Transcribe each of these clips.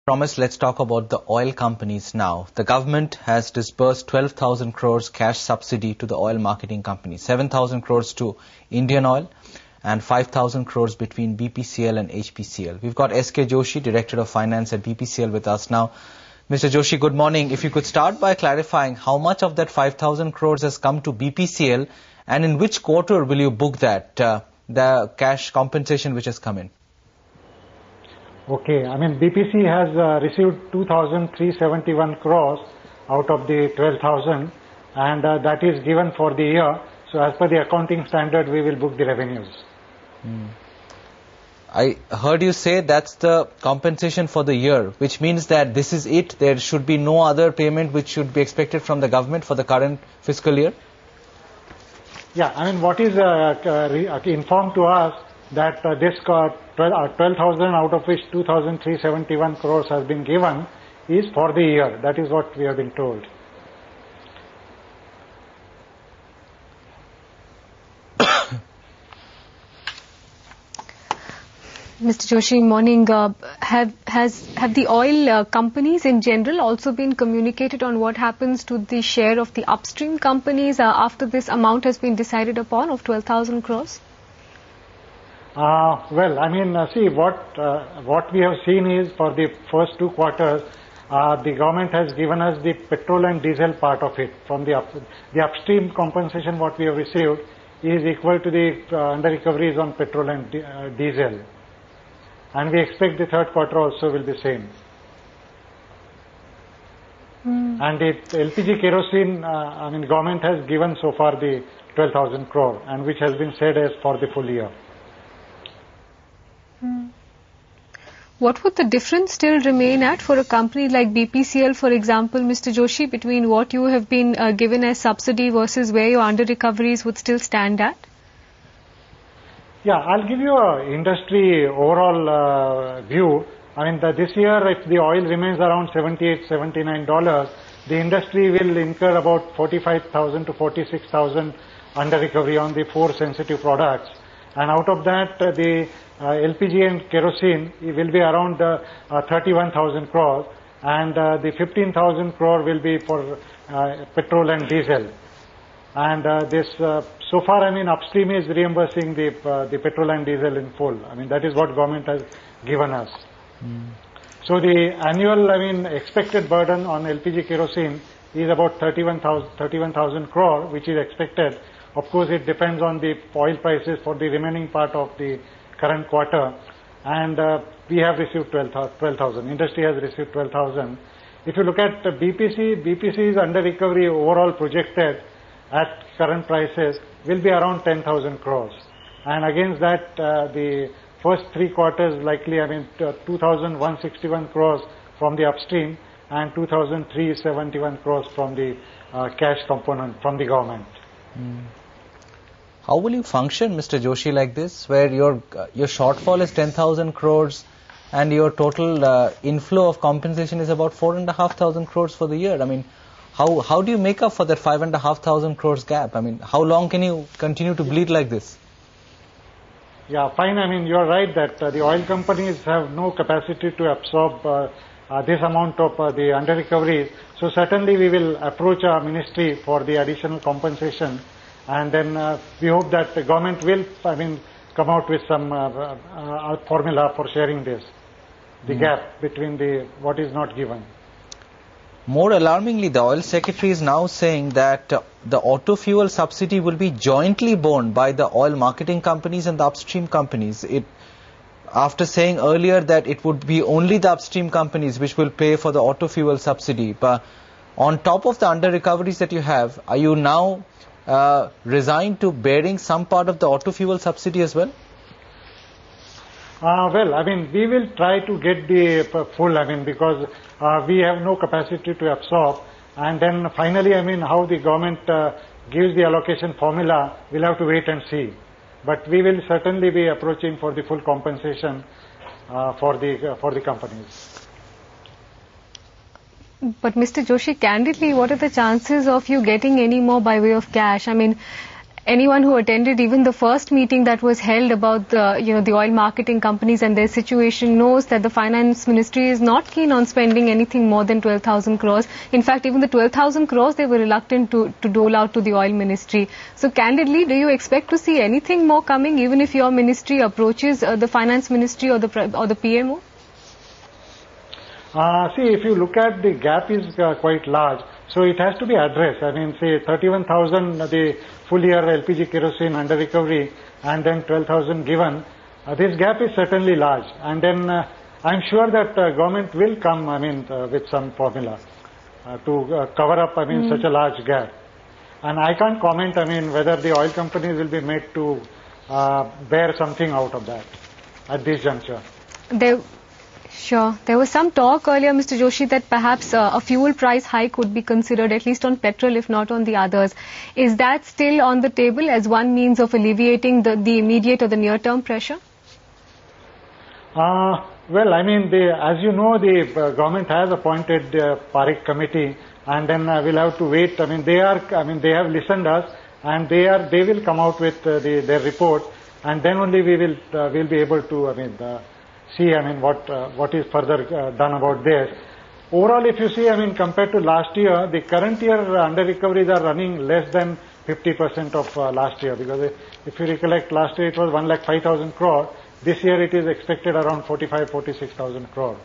Promise, let's talk about the oil companies now. The government has disbursed 12,000 crores cash subsidy to the oil marketing companies, 7,000 crores to Indian Oil and 5,000 crores between BPCL and HPCL. We've got SK Joshi, Director of Finance at BPCL with us now. Mr. Joshi, good morning. If you could start by clarifying how much of that 5,000 crores has come to BPCL and in which quarter will you book that, the cash compensation which has come in? Okay, BPC has received 2,371 crores out of the 12,000 and that is given for the year. So as per the accounting standard, we will book the revenues. I heard you say that's the compensation for the year, which means that this is it. There should be no other payment which should be expected from the government for the current fiscal year? Yeah, what is informed to us that this 12,000 out of which 2,371 crores has been given is for the year. That is what we have been told. Mr. Joshi, morning. Have the oil companies in general also been communicated on what happens to the share of the upstream companies after this amount has been decided upon of 12,000 crores? See, what we have seen is for the first 2 quarters, the government has given us the petrol and diesel part of it. From the upstream compensation, what we have received is equal to the under-recoveries on petrol and diesel. And we expect the third quarter also will be same. And the LPG kerosene, government has given so far the 12,000 crore and which has been said as for the full year. What would the difference still remain at for a company like BPCL, for example, Mr. Joshi, between what you have been given as subsidy versus where your under-recoveries would still stand at? Yeah, I'll give you an industry overall view. This year, if the oil remains around $78, $79, the industry will incur about 45,000 to 46,000 under-recovery on the 4 sensitive products. And out of that, the LPG and kerosene will be around 31,000 crores and the 15,000 crore will be for petrol and diesel. And so far, upstream is reimbursing the petrol and diesel in full. That is what government has given us. So the annual, expected burden on LPG kerosene is about 31,000 crore, which is expected. Of course, it depends on the oil prices for the remaining part of the current quarter. And we have received 12,000. Industry has received 12,000. If you look at BPC's under recovery overall projected at current prices will be around 10,000 crores. And against that, the first 3 quarters likely, 2,161 crores from the upstream and 2,371 crores from the cash component from the government. How will you function, Mr. Joshi, like this, where your shortfall is 10,000 crores and your total inflow of compensation is about 4,500 crores for the year? How do you make up for that 5,500 crores gap? How long can you continue to bleed like this? Yeah, fine. You're right that the oil companies have no capacity to absorb this amount of the under-recoveries. So certainly we will approach our ministry for the additional compensation. And then we hope that the government will, come out with some formula for sharing this, the gap between what is not given. More alarmingly, the oil secretary is now saying that the auto fuel subsidy will be jointly borne by the oil marketing companies and the upstream companies. After saying earlier that it would be only the upstream companies which will pay for the auto fuel subsidy. But on top of the under recoveries that you have, are you now resigned to bearing some part of the auto fuel subsidy as well? We will try to get the full, because we have no capacity to absorb. And then finally, how the government gives the allocation formula, we'll have to wait and see. But we will certainly be approaching for the full compensation for the companies. But Mr. Joshi, candidly, what are the chances of you getting any more by way of cash? anyone who attended even the first meeting that was held about the oil marketing companies and their situation knows that the finance ministry is not keen on spending anything more than 12,000 crores. In fact, even the 12,000 crores they were reluctant to dole out to the oil ministry. So candidly, do you expect to see anything more coming even if your ministry approaches the finance ministry or the PMO? See, if you look at the gap is quite large, so it has to be addressed. I mean, say 31,000 the full year LPG kerosene under recovery and then 12,000 given. This gap is certainly large, and then I'm sure that government will come, with some formula to cover up, such a large gap. And I can't comment, whether the oil companies will be made to bear something out of that at this juncture. Sure. There was some talk earlier, Mr. Joshi, that perhaps a fuel price hike would be considered, at least on petrol, if not on the others. Is that still on the table as one means of alleviating the immediate or the near-term pressure? Well, as you know, the government has appointed the Parekh committee, and then we'll have to wait. They have listened us, and they will come out with their report, and then only we'll be able to see what is further done about this. Overall, if you see, compared to last year, the current year under recoveries are running less than 50% of last year, because if you recollect, last year it was 1,05,000 crore. This year it is expected around 46,000 crore.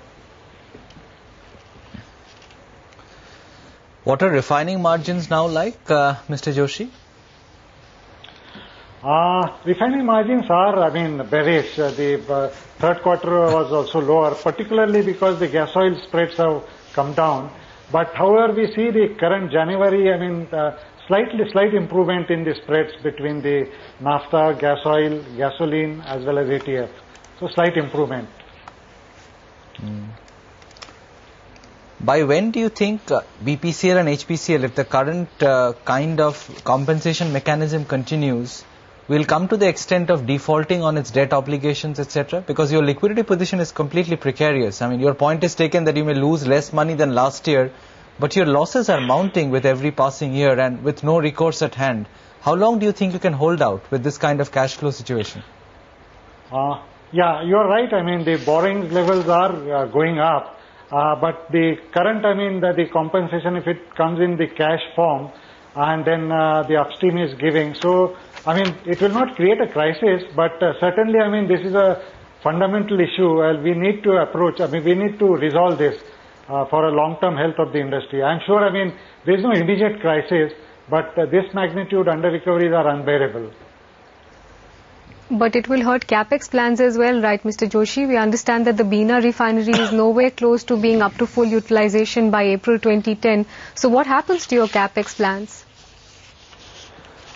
What are refining margins now like, Mr. Joshi? Refining margins are, bearish. The third quarter was also lower, particularly because the gas oil spreads have come down. But however, we see the current January, slight improvement in the spreads between the naphtha, gas oil, gasoline, as well as ATF. So slight improvement. By when do you think BPCL and HPCL, if the current kind of compensation mechanism continues, will come to the extent of defaulting on its debt obligations, etc.? Because your liquidity position is completely precarious. Your point is taken that you may lose less money than last year, but your losses are mounting with every passing year and with no recourse at hand. How long do you think you can hold out with this kind of cash flow situation? Yeah, you are right. The borrowing levels are going up, but the current, the compensation, if it comes in the cash form, and then the upstream is giving. So, it will not create a crisis, but certainly, this is a fundamental issue. We need to approach, we need to resolve this for a long-term health of the industry. I'm sure, there is no immediate crisis, but this magnitude under recoveries are unbearable. But it will hurt capex plans as well, right, Mr. Joshi? We understand that the Bina refinery is nowhere close to being up to full utilization by April 2010. So what happens to your capex plans?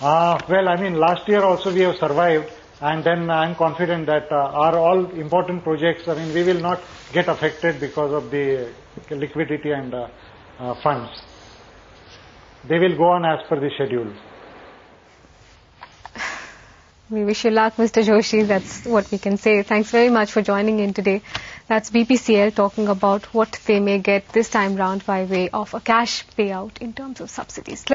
Well, last year also we have survived, and then I'm confident that our all important projects, we will not get affected because of the liquidity and funds. They will go on as per the schedule. We wish you luck, Mr. Joshi. That's what we can say. Thanks very much for joining in today. That's BPCL talking about what they may get this time round by way of a cash payout in terms of subsidies.